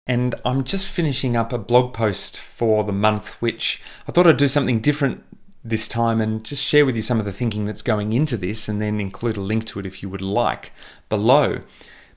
And I'm just finishing up a blog post for the month, which I thought I'd do something different this time and just share with you some of the thinking that's going into this, and then include a link to it if you would like below.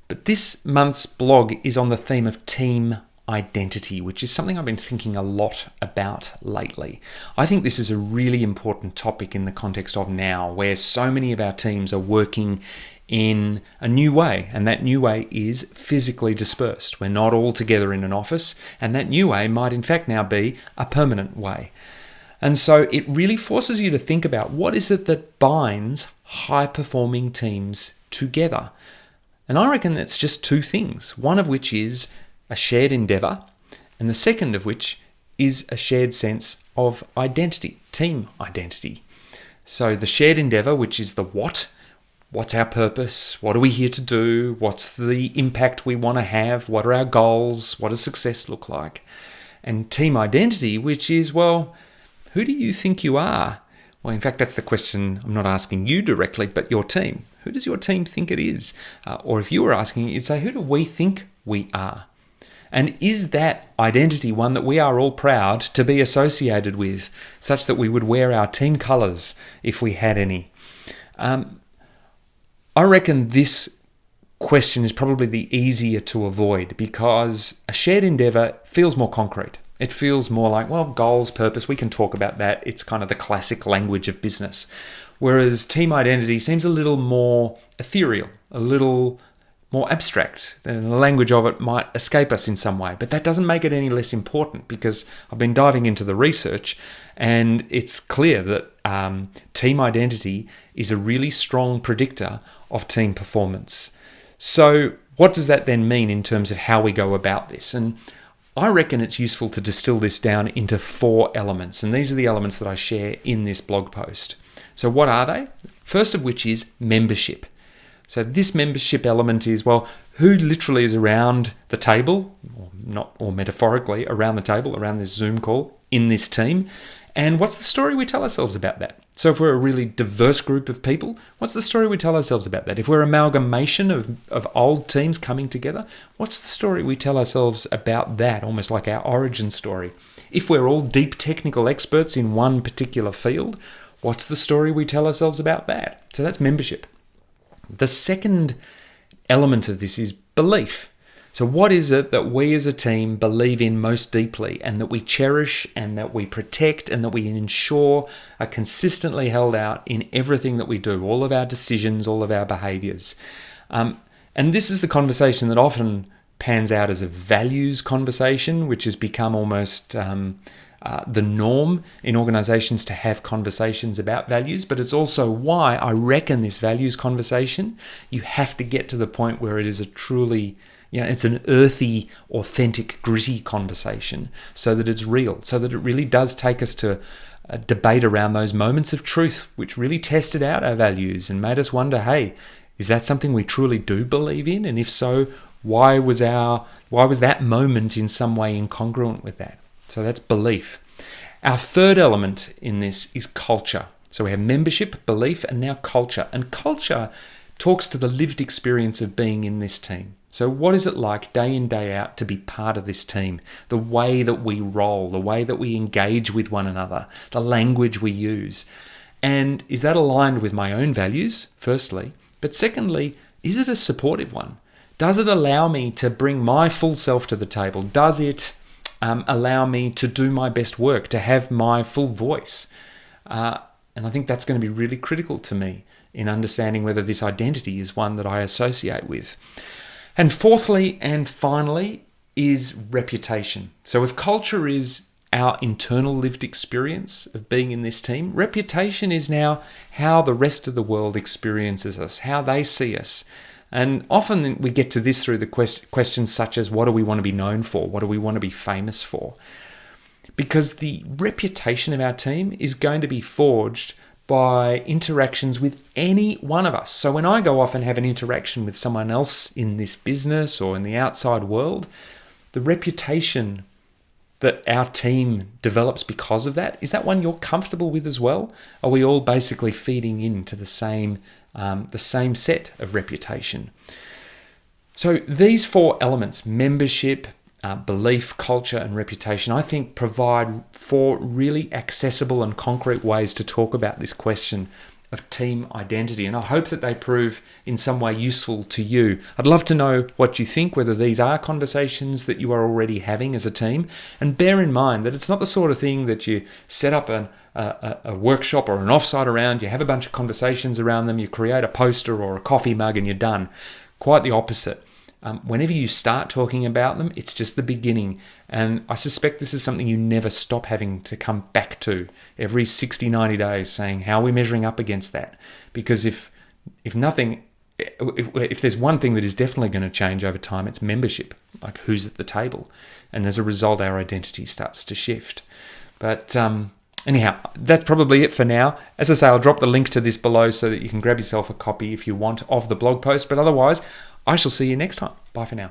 But this month's blog is on the theme of team identity, which is something I've been thinking a lot about lately. I think this is a really important topic in the context of now, where so many of our teams are working in a new way, and that new way is physically dispersed. We're not all together in an office, and that new way might in fact now be a permanent way. And so it really forces you to think about what is it that binds high-performing teams together. And I reckon that's just two things, one of which is a shared endeavour, and the second of which is a shared sense of identity, team identity. So the shared endeavour, which is the what's our purpose? What are we here to do? What's the impact we want to have? What are our goals? What does success look like? And team identity, which is, well, who do you think you are? Well, in fact, that's the question I'm not asking you directly, but your team. Who does your team think it is? Or if you were asking, you'd say, who do we think we are? And is that identity one that we are all proud to be associated with, such that we would wear our team colours if we had any? I reckon this question is probably the easier to avoid, because a shared endeavour feels more concrete. It feels more like, well, goals, purpose, we can talk about that. It's kind of the classic language of business. Whereas team identity seems a little more ethereal, a little more abstract. The language of it might escape us in some way, but that doesn't make it any less important, because I've been diving into the research and it's clear that team identity is a really strong predictor of team performance. So what does that then mean in terms of how we go about this? And I reckon it's useful to distill this down into 4 elements, and these are the elements that I share in this blog post. So what are they? First of which is membership. So this membership element is, well, who literally is around the table, or metaphorically around the table, around this Zoom call in this team, and what's the story we tell ourselves about that? So if we're a really diverse group of people, what's the story we tell ourselves about that? If we're an amalgamation of old teams coming together, what's the story we tell ourselves about that, almost like our origin story? If we're all deep technical experts in one particular field, what's the story we tell ourselves about that? So that's membership. The second element of this is belief. So what is it that we as a team believe in most deeply, and that we cherish, and that we protect, and that we ensure are consistently held out in everything that we do, all of our decisions, all of our behaviours? And this is the conversation that often pans out as a values conversation, which has become almost the norm in organisations to have conversations about values. But it's also why I reckon this values conversation, you have to get to the point where it is a truly, it's an earthy, authentic, gritty conversation, so that it's real, so that it really does take us to a debate around those moments of truth, which really tested out our values and made us wonder, hey, is that something we truly do believe in? And if so, why was that moment in some way incongruent with that? So that's belief. Our third element in this is culture. So we have membership, belief, and now culture. And culture talks to the lived experience of being in this team. So what is it like day in, day out to be part of this team? The way that we roll, the way that we engage with one another, the language we use. And is that aligned with my own values, firstly? But secondly, is it a supportive one? Does it allow me to bring my full self to the table? Does it allow me to do my best work, to have my full voice? And I think that's going to be really critical to me in understanding whether this identity is one that I associate with. And fourthly and finally is reputation. So if culture is our internal lived experience of being in this team, reputation is now how the rest of the world experiences us, how they see us. And often we get to this through the questions such as, what do we want to be known for? What do we want to be famous for? Because the reputation of our team is going to be forged by interactions with any one of us. So when I go off and have an interaction with someone else in this business or in the outside world, the reputation that our team develops because of that, is that one you're comfortable with as well? Are we all basically feeding into the same set of reputation? So these 4 elements, membership, belief, culture, and reputation, I think provide 4 really accessible and concrete ways to talk about this question of team identity. And I hope that they prove in some way useful to you. I'd love to know what you think, whether these are conversations that you are already having as a team. And bear in mind that it's not the sort of thing that you set up a workshop or an offsite around, you have a bunch of conversations around them, you create a poster or a coffee mug and you're done. Quite the opposite. Whenever you start talking about them, it's just the beginning. And I suspect this is something you never stop having to come back to every 60, 90 days, saying, how are we measuring up against that? Because if there's one thing that is definitely going to change over time, it's membership, like who's at the table. And as a result, our identity starts to shift. But anyhow, that's probably it for now. As I say, I'll drop the link to this below so that you can grab yourself a copy if you want of the blog post. But otherwise, I shall see you next time. Bye for now.